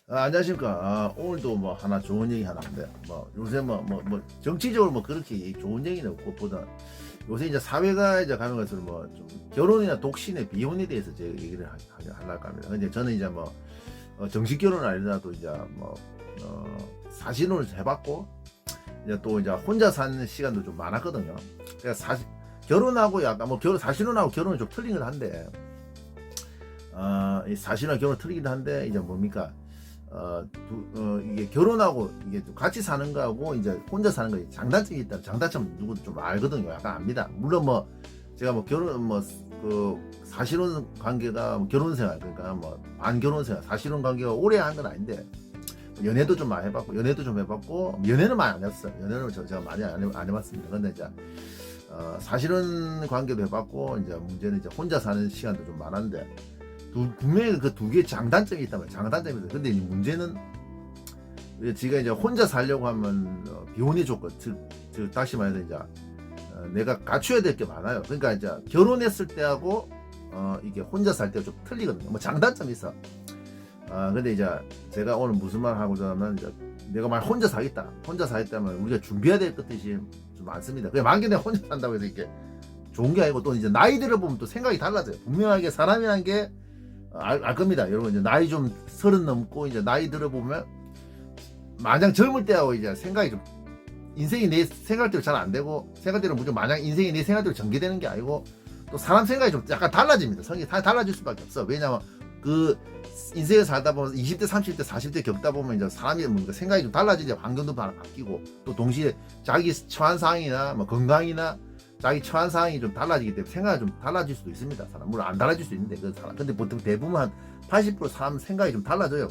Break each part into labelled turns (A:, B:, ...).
A: 안녕하십니까. 오늘도 뭐 하나 좋은 얘기 하나 하는데, 뭐 요새 정치적으로 뭐 그렇게 좋은 얘기는 없고, 보다 요새 이제 사회가 이제 가면 갈수록 뭐 좀 결혼이나 독신의 비혼에 대해서 제가 얘기를 하려고 합니다. 근데 저는 이제 뭐 정식 결혼은 아니더라도 이제 사실혼을 해봤고, 이제 또 이제 혼자 사는 시간도 좀 많았거든요. 그러니까 결혼하고 약간 사실혼하고 결혼은 좀 틀린 건 한데, 이 사실은 결혼 틀리긴 한데, 이제 뭡니까? 이게 결혼하고 이게 같이 사는 거하고 이제 혼자 사는 거 장단점이 있다. 장단점 누구도 좀 알거든요. 약간 압니다. 물론 뭐 제가 뭐 결혼 그 사실혼 관계가 결혼 생활, 그러니까 뭐 반결혼 생활, 사실혼 관계가 오래 한 건 아닌데, 연애도 좀 많이 해봤고, 연애는 많이 안 했어요. 연애는 제가 많이 안 해봤습니다. 근데 이제 사실혼 관계도 해봤고, 이제 문제는 이제 혼자 사는 시간도 좀 많았는데, 분명히 그 두 개의 장단점이 있단 말이에요. 장단점이 있어요. 근데 이 문제는 지가 이제 혼자 살려고 하면 비혼의 조건, 즉 다시 말해서 이제 내가 갖춰야 될 게 많아요. 그러니까 이제 결혼했을 때하고 이게 혼자 살 때가 좀 틀리거든요. 뭐 장단점이 있어. 근데 이제 제가 오늘 무슨 말 하고자 하면, 이제 내가 말 혼자 살겠다면 우리가 준비해야 될 것들이 좀 많습니다. 그냥 만개 내가 혼자 산다고 해서 이게 좋은 게 아니고, 또 이제 나이 들어보면 또 생각이 달라져요. 분명하게 사람이라는 게 알 겁니다. 여러분, 이제 나이 좀 30 넘고 이제 나이 들어보면 마냥 젊을 때하고 이제 생각이 좀, 인생이 내 생각대로 잘 안 되고, 생각대로 무조건 마냥 인생이 내 생각대로 전개되는 게 아니고, 또 사람 생각이 좀 약간 달라집니다. 성이 다 달라질 수밖에 없어. 왜냐면 그 인생을 살다 보면 20대, 30대, 40대 겪다 보면 이제 사람이 뭔가 생각이 좀 달라지죠. 환경도 바뀌고, 또 동시에 자기 처한 상황이나 뭐 건강이나 자기 처한 상황이 좀 달라지기 때문에 생각이 좀 달라질 수도 있습니다. 사람 물론 안 달라질 수 있는데, 그 사람 근데 보통 대부분 한 80% 사람 생각이 좀 달라져요.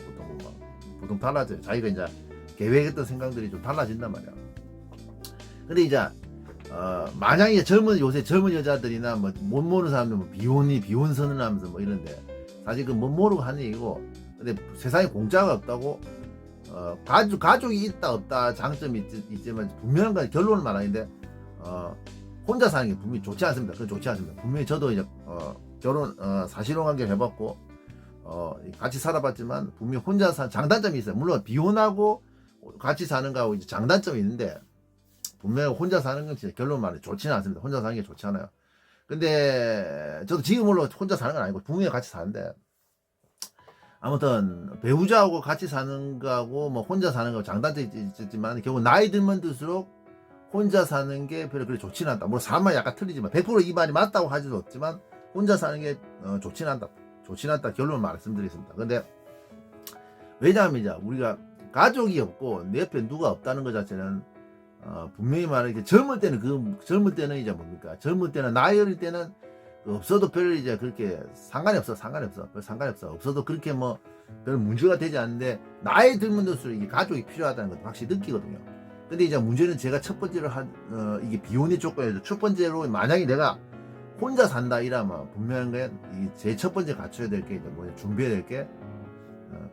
A: 보통 달라져요. 자기가 이제 계획했던 생각들이 좀 달라진단 말이야. 근데 이제 만약에 요새 젊은 여자들이나 뭐 못 모르는 사람들 뭐 비혼 선언하면서 뭐 이런데, 사실 그 못 모르고 하는 얘기고, 근데 세상에 공짜가 없다고. 가족이 있다 없다 장점이 있지만 분명한 건 결론은 말하는데, 혼자 사는 게 분명히 좋지 않습니다. 그건 좋지 않습니다. 분명히 저도 이제 사실혼 관계를 해봤고 같이 살아봤지만 분명히 혼자 사는 장단점이 있어요. 물론 비혼하고 같이 사는 거하고 이제 장단점이 있는데, 분명히 혼자 사는 건 진짜 결론 말해 좋지는 않습니다. 혼자 사는 게 좋지 않아요. 근데 저도 지금 물론 혼자 사는 건 아니고 부모님과 같이 사는데, 아무튼 배우자하고 같이 사는 거하고 뭐 혼자 사는 거 장단점이 있지만, 결국 나이 들면 들수록 혼자 사는 게 별로 그렇게 좋지는 않다. 물론 사람마다 약간 틀리지만 100% 이 말이 맞다고 하지도 없지만, 혼자 사는 게 좋지는 않다. 결론을 말씀드리겠습니다. 근데 왜냐하면 이제 우리가 가족이 없고 내 옆에 누가 없다는 것 자체는 분명히 말해, 젊을 때는 이제 뭡니까? 젊을 때는, 나이 어릴 때는 없어도 별 이제 그렇게 상관이 없어. 별 상관이 없어. 없어도 그렇게 뭐 별 문제가 되지 않는데, 나이 들면 들수록 이게 가족이 필요하다는 것도 확실히 느끼거든요. 근데 이제 문제는 제가 첫 번째로 이게 비혼의 조건에서 첫 번째로, 만약에 내가 혼자 산다 이러면 분명한 건 제 첫 번째 갖춰야 될 게 이제 준비해야 될 게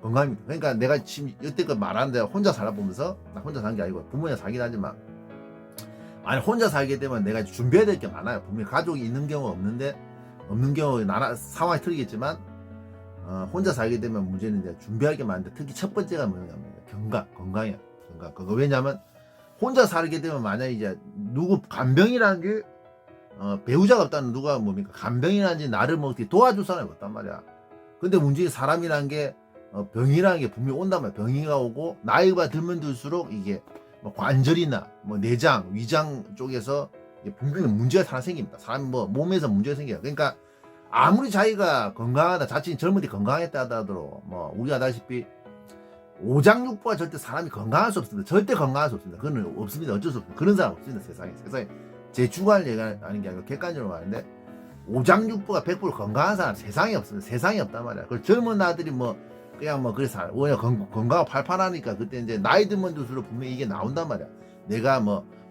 A: 건강입니다. 그러니까 내가 지금 여태껏 말하는데, 혼자 살아보면서, 나 혼자 사는 게 아니고 부모님 살긴 하지만, 만약 혼자 살게 되면 내가 준비해야 될 게 많아요. 분명히 가족이 있는 경우 없는 경우 상황이 틀리겠지만, 혼자 살게 되면 문제는 이제 준비할 게 많은데, 특히 첫 번째가 뭐냐면 건강이야. 그거 왜냐면 혼자 살게 되면, 만약에 이제 간병이라는 게 배우자가 없다는, 누가 뭡니까? 간병이라든지 나를 뭐 어떻게 도와줄 사람이 없단 말이야. 근데 문제는 사람이라는 게 병이라는 게 분명히 온단 말이야. 병이가 오고 나이가 들면 들수록 이게 뭐 관절이나 뭐 내장, 위장 쪽에서 분명히 문제가 하나 생깁니다. 사람 몸에서 문제가 생겨요. 그러니까 아무리 자기가 건강하다, 자신이 젊을 때 건강했다 하더라도, 뭐 우리가 알다시피 오장육부가 절대 사람이 건강할 수 없습니다. 절대 건강할 수 없습니다. 그건 없습니다. 어쩔 수 없습니다. 그런 사람 없습니다. 세상에 제 주관을 얘기하는 게 아니고 객관적으로 말하는데, 오장육부가 100% 건강한 사람 세상에 없습니다. 세상에 없단 말이야. 그 젊은 아들이 그냥 그래서 오히려 건강하고 팔팔하니까, 그때 이제 나이 들면 들수록 분명히 이게 나온단 말이야. 내가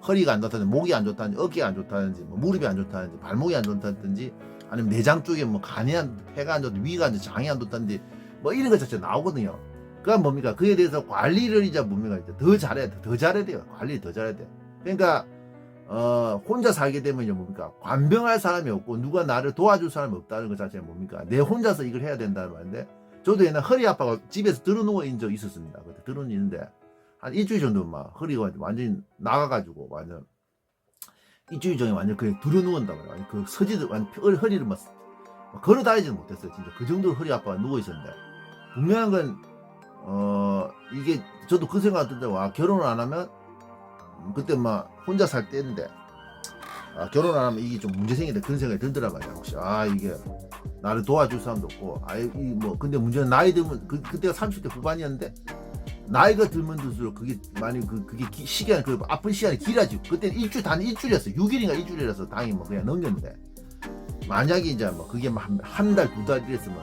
A: 허리가 안 좋다든지, 목이 안 좋다든지, 어깨가 안 좋다든지, 무릎이 안 좋다든지, 발목이 안 좋다든지, 아니면 내장 쪽에 폐가 안 좋다든지, 위가 안 좋다든지, 장이 안 좋다든지, 이런 것 자체 나오거든요. 그건 뭡니까? 그에 대해서 관리를 이제 더 잘해야 돼요. 관리를 더 잘해야 돼요. 그러니까 혼자 살게 되면 이제 뭡니까? 관병할 사람이 없고 누가 나를 도와줄 사람이 없다는 것 자체는 뭡니까? 내 혼자서 이걸 해야 된다는 말인데, 저도 옛날 허리 아파가 집에서 들어누워 있는 적 있었습니다. 그때 들어누는데 한 일주일 정도 막 허리가 완전히 나가가지고 완전 일주일 전에 완전 그냥 들어누운다 말이야. 그 서지도 완전 허리를 막 걸어 다니지는 못했어요. 진짜 그 정도로 허리 아파가 누워 있었는데 분명한 건 이게 저도 그 생각 들더라고. 아, 결혼을 안 하면 그때 막 혼자 살 때인데 아, 결혼 안 하면 이게 좀 문제 생긴다 그런 생각이 들더라 말이야. 혹시 아 이게 나를 도와줄 사람도 없고 아 이 뭐 근데 문제는 나이 들면 그때가 30대 후반이었는데 나이가 들면 들수록 그게 많이 그게 시간 그 아픈 시간이 길어지고 그때는 단 일주일이었어. 6일인가 일주일이라서 다행히 뭐 그냥 넘겼는데 만약에 이제 뭐 그게 한 달 두 달 이랬으면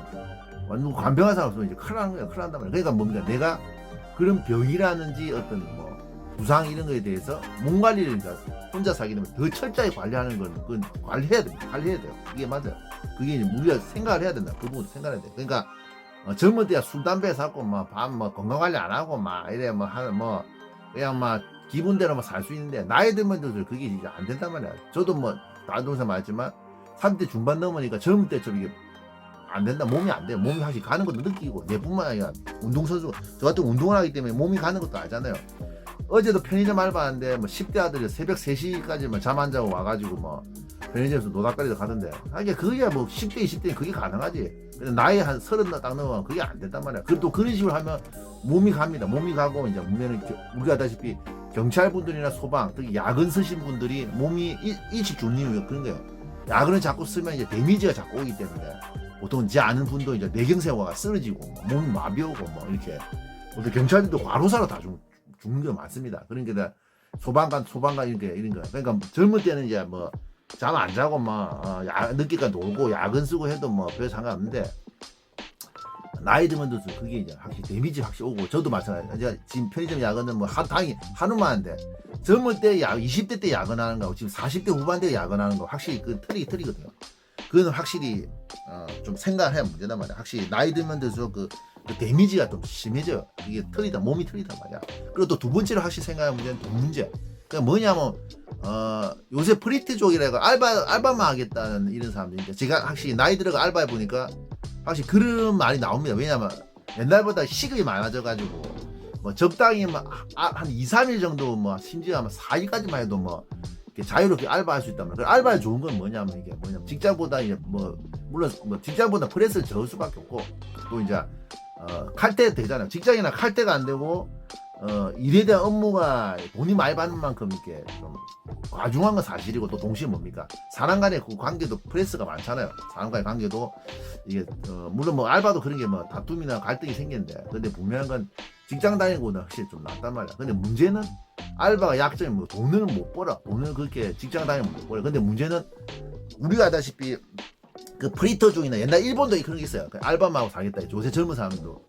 A: 완전 간병한 사람 없으면 이제 큰일 나는 거야. 큰일 난단 말이야. 그러니까 뭡니까 내가 그런 병이라든지 어떤 뭐 부상 이런 거에 대해서 몸 관리를 그러니까 혼자 살게 되면 더 철저히 관리하는 건 그건 관리해야 됩니다. 관리해야 돼요. 그게 맞아요. 그게 이제 우리가 생각을 해야 된다. 그 부분도 생각해야 돼. 그러니까 젊을 때야 술 담배 사고 뭐 건강 관리 안 하고 막 이래 뭐 그냥 막 기분대로 막 살 수 있는데 나이 들면 들수록 그게 이제 안 된단 말이야. 저도 뭐 다른 동생 말했지만 30대 중반 넘으니까 젊을 때처럼 이게 안 된다. 몸이 안 돼. 몸이 확실히 가는 것도 느끼고 내뿐만 아니라 운동선수 저 같은 운동을 하기 때문에 몸이 가는 것도 알잖아요. 어제도 편의점 알바하는데 뭐 10대 아들이 새벽 3시까지 잠 안 자고 와가지고 뭐 편의점에서 노닥거리도 가던데 하긴 그게 뭐 10대 20대는 그게 가능하지. 근데 나이 한 30 딱 넘으면 그게 안 된단 말이야. 그리고 또 그런 식으로 하면 몸이 갑니다. 몸이 가고 이제 문제는 우리가 아다시피 경찰분들이나 소방 특히 야근 쓰신 분들이 몸이 일찍 죽는 이유가 그런 거예요. 야근을 자꾸 쓰면 이제 데미지가 자꾸 오기 때문에 보통 제 아는 분도 이제 뇌경색화가 쓰러지고 몸이 마비오고 뭐 이렇게 보통 경찰들도 과로사로 다 죽는 게 많습니다. 그러니까 소방관 이런 거. 그러니까 젊을 때는 이제 뭐 잠 안 자고 뭐 늦게까지 놀고 야근 쓰고 해도 뭐 별 상관없는데 나이 들면 들수록 그게 이제 확실히 데미지 확실히 오고 저도 마찬가지예요. 이제 지금 편의점 야근은 뭐 당연히 하루만 하는데 젊을 때 20대 때 야근하는 거하고 지금 40대 후반 때 야근하는 거 확실히 그 틀이거든요. 그거는 확실히 좀 생각을 해야 문제단 말이야. 확실히 나이 들면 들수록 그 데미지가 좀 심해져요. 이게 틀이다, 몸이 틀리단 말이야. 그리고 또 두 번째로 확실히 생각할 문제는 돈 문제. 그러니까 뭐냐면 요새 프리트 쪽이라고 알바만 하겠다는 이런 사람들인데 제가 확실히 나이 들어가 알바해 보니까 확실히 그런 말이 나옵니다. 왜냐면 옛날보다 시급이 많아져가지고 뭐 적당히 한 2, 3일 정도 뭐 심지어 한 4일까지만 해도 뭐 자유롭게 알바할 수 있단 말이야. 알바에 좋은 건 뭐냐면 직장보다 이제 뭐 물론 뭐 직장보다 프레스를 저을 수밖에 없고 또 이제 칼퇴 되잖아요. 직장이나 칼퇴가 안 되고 일에 대한 업무가 돈이 많이 받는 만큼 이렇게 좀 과중한 건 사실이고 또 동시에 뭡니까 사람 간의 그 관계도 프레스가 많잖아요. 사람 간의 관계도 이게 물론 뭐 알바도 그런 게 뭐 다툼이나 갈등이 생기는데 근데 분명한 건 직장 다니는 거보다 확실히 좀 낫단 말이야. 근데 문제는 알바가 약점이 뭐 돈을 못 벌어. 돈을 그렇게 직장 다니면 못 벌어. 근데 문제는 우리가 알다시피 그 프리터 중이나 옛날 일본도 그런 게 있어요. 그 알바만 하고 살겠다. 요새 젊은 사람도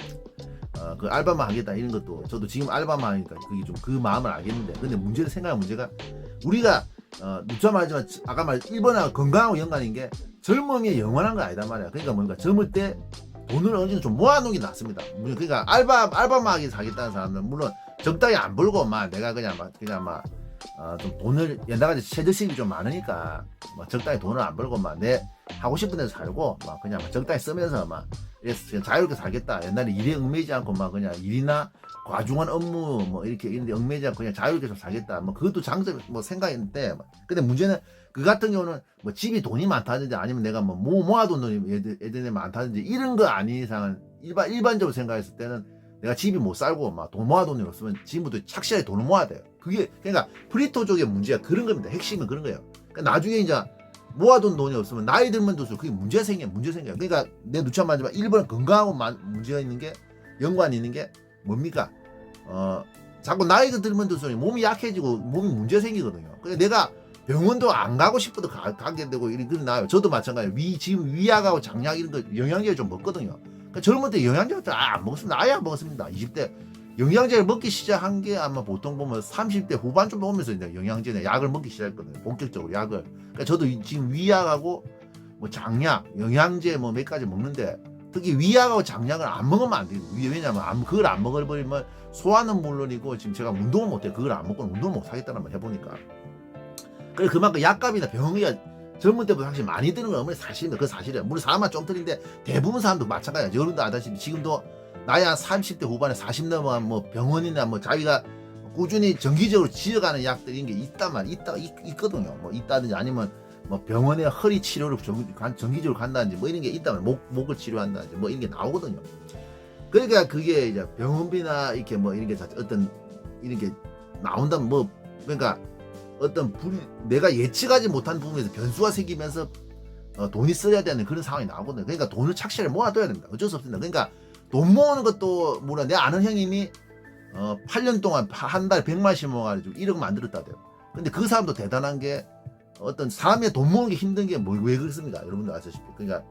A: 그 알바만 하겠다 이런 것도 저도 지금 알바만 하니까 그게 좀 그 마음을 알겠는데 근데 문제는 생각한 문제가 우리가 누차 말하지만 아까 일본하고 건강하고 연관인 게 젊음이 영원한 거 아니다 말이야. 그러니까 뭔가 젊을 때 돈을 어느 정도 좀 모아놓은 게 낫습니다. 그러니까 알바만 하기 사겠다는 사람은 물론 적당히 안 벌고 내가 그냥 좀 돈을 옛날같이 최저시급이 좀 많으니까 적당히 돈을 안 벌고 내 하고 싶은 데서 살고 그냥 적당히 쓰면서 그냥 자유롭게 살겠다. 옛날에 일에 얽매이지 않고 그냥 일이나 과중한 업무 이렇게 이런데 얽매이지 않고 그냥 자유롭게 좀 살겠다. 그것도 장점 생각했는데 근데 문제는 그 같은 경우는 집이 돈이 많다든지 아니면 내가 모아둔 돈이 예전에 많다든지 이런 거 아닌 이상은 일반적으로 생각했을 때는 내가 집이 못 살고 돈 모아둔 돈이 없으면 지금부터 착실하게 돈을 모아야 돼요. 그게 그러니까 프리토 쪽의 문제가 그런 겁니다. 핵심은 그런 거예요. 그러니까 나중에 이제 모아둔 돈이 없으면 나이 들면 들수록 그게 문제가 생겨요. 그러니까 내 누차 말하지만 일본은 건강하고 문제가 있는 게 연관이 있는 게 뭡니까? 자꾸 나이가 들면 들수록 몸이 약해지고 몸이 문제 생기거든요. 그래서 내가 병원도 안 가고 싶어도 가게 되고 이런 나요. 저도 마찬가지예요. 지금 위약하고 장약 이런 거 영양제 좀 먹거든요. 그러니까 젊을 때 영양제 안 먹었습니다. 아예 안 먹었습니다. 20대 영양제를 먹기 시작한 게 아마 보통 보면 30대 후반쯤 오면서 이제 영양제나 약을 먹기 시작했거든요. 본격적으로 약을. 그러니까 저도 지금 위약하고 장약, 영양제 몇 가지 먹는데 특히 위약하고 장약을 안 먹으면 안 돼요. 왜냐면 그걸 안 먹어버리면 소화는 물론이고 지금 제가 운동을 못해요. 그걸 안 먹고는 운동을 못 하겠다는 말 해보니까. 그래서 그만큼 약값이나 병원비가 젊은 때보다 확실히 많이 드는 건 사실입니다. 그 사실이에요. 물론 사람만 좀 틀린데 대부분 사람도 마찬가지예요. 여러분도 아다시피 지금도 나이 한 30대 후반에 40 넘어간 뭐 병원이나 뭐 자기가 꾸준히 정기적으로 지어가는 약들인 게 있단 말이에요. 있거든요. 뭐 있다든지 아니면 뭐 병원에 허리 치료를 정기적으로 간다든지 뭐 이런 게 있다면 목을 치료한다든지 뭐 이런 게 나오거든요. 그러니까 그게 이제 병원비나 이렇게 뭐 이런 게 어떤 이런 게 나온다면 뭐 그러니까 어떤 내가 예측하지 못한 부분에서 변수가 생기면서 돈이 써야 되는 그런 상황이 나오거든요. 그러니까 돈을 착실히 모아둬야 됩니다. 어쩔 수 없습니다. 그러니까 돈 모으는 것도 물론 내 아는 형님이 8년 동안 한 달에 100만씩 모아가지고 1억 만들었다대요. 근데 그 사람도 대단한 게 어떤 사람의 돈 모으는 게 힘든 게 왜 그렇습니까? 여러분들 아시다시피. 그러니까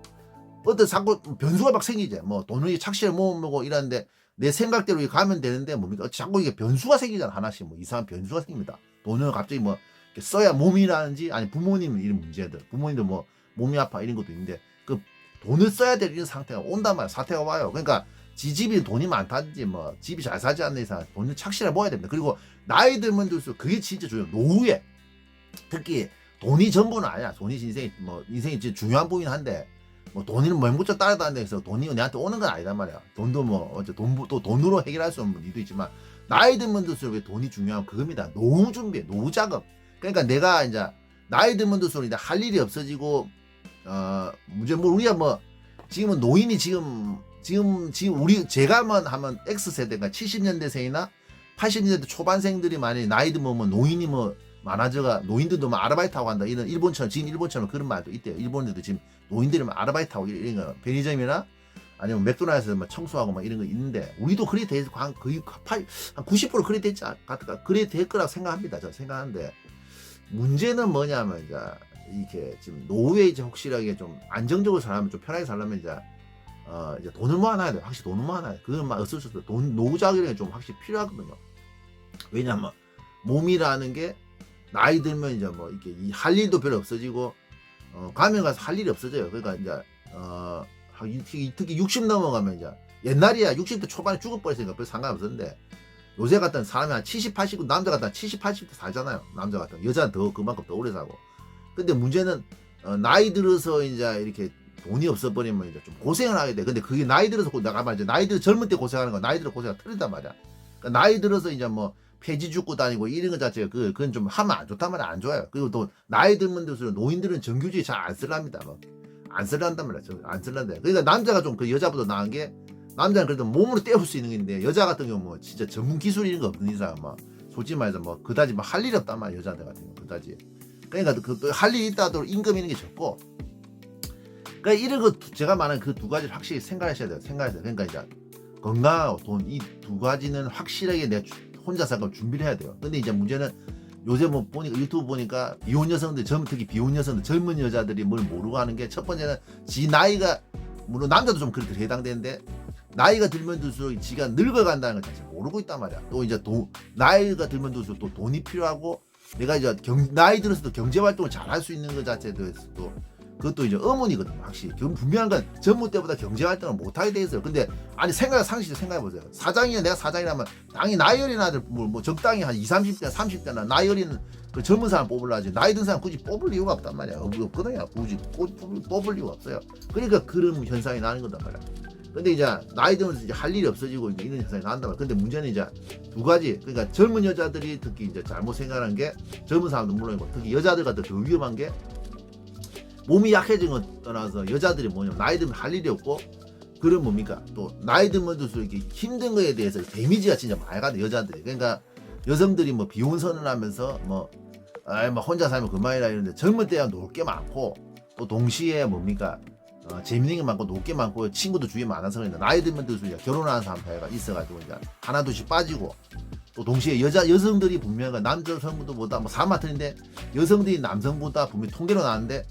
A: 어떤 자꾸 변수가 막 생기죠. 뭐 돈을 착실히 모으고 이러는데 내 생각대로 가면 되는데 뭡니까? 자꾸 이게 변수가 생기잖아. 하나씩 뭐 이상한 변수가 생깁니다. 돈을 갑자기 뭐 써야 몸이라든지 아니 부모님 이런 문제들, 부모님들 뭐 몸이 아파 이런 것도 있는데 그 돈을 써야 될 이런 상태가 온단 말이야. 사태가 와요. 그러니까 지 집이 돈이 많다든지 뭐 집이 잘 사지 않는 이상 돈을 착실히 모아야 됩니다. 그리고 나이 들면 들수록 그게 진짜 중요해요. 노후에 특히 돈이 전부는 아니야. 돈이 인생이 진짜 중요한 부분이긴 한데 뭐 돈이는 맹구쳐 따라다닌다 해서 돈이 내한테 오는 건 아니단 말이야. 돈도 뭐 어째 또 돈으로 해결할 수 없는 일도 있지만 나이 들면 들수록 돈이 중요한 그겁니다. 노후 준비, 노후 작업. 그러니까 내가 이제 나이 들면 들수록 이제 할 일이 없어지고 문제 뭐 우리가 뭐 지금은 노인이 지금 우리 제가만 하면 X 세대가 70년대생이나 80년대 초반생들이 많이 나이 들면 노인이 뭐 많아져가 노인들도 막 아르바이트하고 한다 이런 일본처럼 그런 말도 있대요. 일본들도 지금 노인들이 막 아르바이트하고 이런 거 편의점이나 아니면 맥도날드에서 막 청소하고 막 이런 거 있는데 우리도 그래 돼 거의 한 90% 그래 됐지 않을까 그래 될 거라고 생각합니다. 저 생각하는데 문제는 뭐냐면 이제 이렇게 지금 노후에 이제 확실하게 좀 안정적으로 살려면 좀 편하게 살려면 이제 돈을 모아놔야 돼. 확실히 돈을 모아놔야 돼. 그건 막 어쩔 수 없어. 노후 자금이 좀 확실히 필요하거든요. 왜냐면 몸이라는 게 나이 들면 이제 뭐 이렇게 할 일도 별로 없어지고 가면 가서 할 일이 없어져요. 그러니까 이제 특히 60 넘어가면 이제 옛날이야 60대 초반에 죽어버렸으니까 별 상관없었는데 요새 같은 사람이 한 70, 80 남자 같은 70, 80대 살잖아요. 남자 같은 여자는 더 그만큼 더 오래 살고. 근데 문제는 나이 들어서 이제 이렇게 돈이 없어버리면 이제 좀 고생을 하게 돼. 근데 그게 나이 들어서 내가 말이지 나이 들어 젊을 때 고생하는 거 나이 들어 고생가 틀리단 말이야. 그러니까 나이 들어서 이제 뭐 폐지 죽고 다니고 이런 것 자체가 그건 좀 하면 안 좋단 말이야. 안 좋아요. 그리고 또 나이 들면 들수록 노인들은 정규직이 잘 안 쓸랍니다. 뭐. 안 쓸란단 말이야. 안 쓸란다. 그러니까 남자가 좀 그 여자보다 나은 게 남자는 그래도 몸으로 때울 수 있는 게 있는데 여자 같은 경우 뭐 진짜 전문 기술 이런 거 없는 이상 뭐 솔직히 말해서 뭐 그다지 뭐 할 일이 없단 말이야. 여자들 같은 경우 그다지. 그러니까 할 일이 있다도 임금 있는 게 적고. 그러니까 이런 거 제가 말하는 그 두 가지를 확실히 생각하셔야 돼요. 그러니까 이제 건강하고 돈 이 두 가지는 확실하게 내 혼자 살고 준비를 해야 돼요. 근데 이제 문제는 요새 뭐 보니까 유튜브 보니까 비혼 여성들 특히 비혼 여성들 젊은 여자들이 뭘 모르고 하는 게 첫 번째는 지 나이가 물론 남자도 좀 그렇게 해당되는데 나이가 들면 들수록 지가 늙어간다는 걸 자체 모르고 있단 말이야. 또 이제 나이가 들면 들수록 또 돈이 필요하고 내가 이제 나이 들어서도 경제 활동을 잘 할 수 있는 것 자체에 대해서 또 그것도 이제 의문이거든요. 확실히 분명한 건 젊을 때보다 경제 활동을 못하게 돼 있어요. 근데 아니 상식적으로 생각해 보세요. 내가 사장이라면 당연히 나이 어린 아들 뭐 적당히 한 20, 30대 30대나 나이 어린 그 젊은 사람 뽑으려지 나이 든 사람 굳이 뽑을 이유가 없단 말이야. 없거든요. 굳이 뽑을 이유가 없어요. 그러니까 그런 현상이 나는 거단 말이야. 근데 이제 나이 들면서 이제 할 일이 없어지고 이제 이런 현상이 나온단 말이야. 근데 문제는 이제 두 가지. 그러니까 젊은 여자들이 특히 이제 잘못 생각하는 게 젊은 사람도 물론이고 특히 여자들 같은 더 위험한 게 몸이 약해진 것 떠나서 여자들이 뭐냐면 나이 들면 할 일이 없고 그런 뭡니까 또 나이 들면 들수록 이렇게 힘든 거에 대해서 데미지가 진짜 많이 가네 여자들이. 그러니까 여성들이 뭐 비혼 선언하면서 뭐 혼자 살면 그만이라 이러는데 젊을 때야 놀 게 많고 또 동시에 뭡니까 재밌는 게 많고 놀 게 많고 친구도 주위에 많아서 그런데 나이 들면 들수록 결혼하는 사람들이 있어가지고 이제 하나 둘씩 빠지고 또 동시에 여성들이 분명히 남자 성분보다 뭐 사람 같은데 여성들이 남성보다 분명히 통계로 나왔는데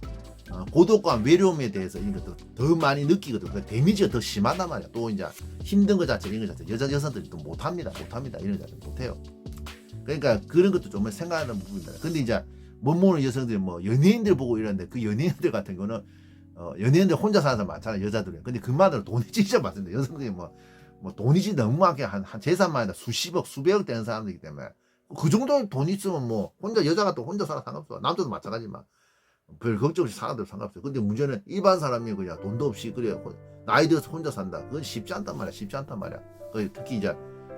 A: 고독감, 외로움에 대해서 이런 것도 더 많이 느끼거든. 그 데미지가 더 심하단 말이야. 또 이제 힘든 것 자체, 이런 것 자체 여성들이 또 못합니다. 이런 것 자체 못해요. 그러니까 그런 것도 좀 생각하는 부분이다. 근데 이제 못 모르는 여성들이 뭐 연예인들 보고 이러는데 그 연예인들 같은 거는 연예인들 혼자 사는 사람 많잖아요. 여자들은. 근데 그 말은 돈이 진짜 많습니다. 여성들이 뭐 돈이 진짜 너무 많게 한 재산만 해도 수십억, 수백억 되는 사람들이기 때문에 그 정도 돈 있으면 뭐 혼자 여자가 또 혼자 살아 상관없어. 남자도 마찬가지만. 별 걱정 없이 살아도 상관없어요. 근데 문제는 일반 사람이 그냥 돈도 없이 그래 나이 들어서 혼자 산다. 그건 쉽지 않단 말이야. 쉽지 않단 말이야. 특히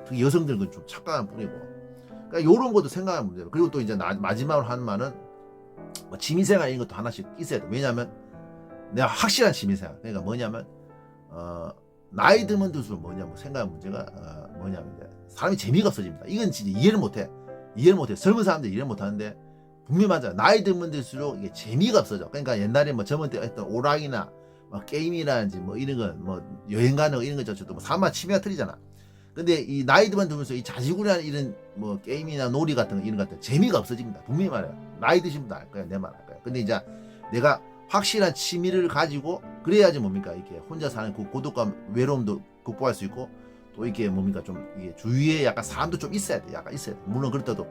A: 특히 여성들은 좀 착각한 뿐이고. 그러니까 요런 것도 생각하는 문제예요. 그리고 또 이제 마지막으로 하는 말은 뭐 취미생활 이런 것도 하나씩 있어야 돼. 왜냐하면 내가 확실한 취미생활. 그러니까 뭐냐면 나이 들면 들수록 뭐냐면 생각하는 문제가 뭐냐면 이제 사람이 재미가 없어집니다. 이건 진짜 이해를 못해. 젊은 사람들 이해를 못하는데 분명히 맞아. 나이 들면 들수록 이게 재미가 없어져. 그러니까 옛날에 뭐 젊은 때 했던 오락이나 뭐 게임이라든지 뭐 이런 건 뭐 여행 가는 거 이런 거 저도 뭐 사람 취미가 틀리잖아. 근데 이 나이 들면서 이 자지구리한 이런 뭐 게임이나 놀이 같은 거 이런 것들 재미가 없어집니다. 분명히 말해요. 나이 드신 분도 알 거야. 내 말 알 거야. 근데 이제 내가 확실한 취미를 가지고 그래야지 뭡니까 이렇게 혼자 사는 그 고독감 외로움도 극복할 수 있고 또 이게 뭡니까 좀 이게 주위에 약간 사람도 좀 있어야 돼. 약간 있어야 돼. 물론 그렇다도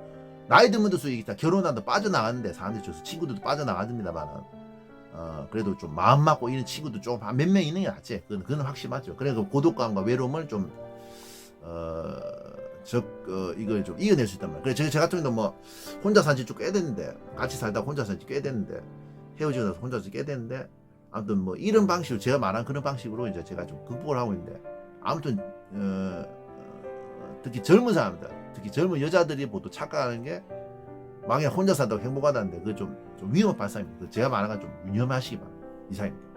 A: 나이 들면 들수록 이게 결혼한다 빠져나가는데 사람들이 줘서 친구들도 빠져나가집니다만은 그래도 좀 마음 맞고 이런 친구도 좀 몇 명 있는 게 낫지. 그건 확실히 맞죠. 그래서 고독감과 외로움을 좀 이걸 좀 이겨낼 수 있단 말이에요. 그래서 제 같은 경우도 뭐 혼자 산지 좀 꽤 됐는데 같이 살다가 혼자 산지 꽤 됐는데 헤어지고 나서 혼자 산지 꽤 됐는데 아무튼 뭐 이런 방식으로 제가 말한 그런 방식으로 이제 제가 좀 극복을 하고 있는데 아무튼 특히 젊은 사람들 특히 젊은 여자들이 보통 착각하는 게 만약에 혼자 산다고 행복하다는데 그거 좀 위험한 발상입니다. 제가 말한 건 좀 유념하시기 바랍니다. 이상입니다.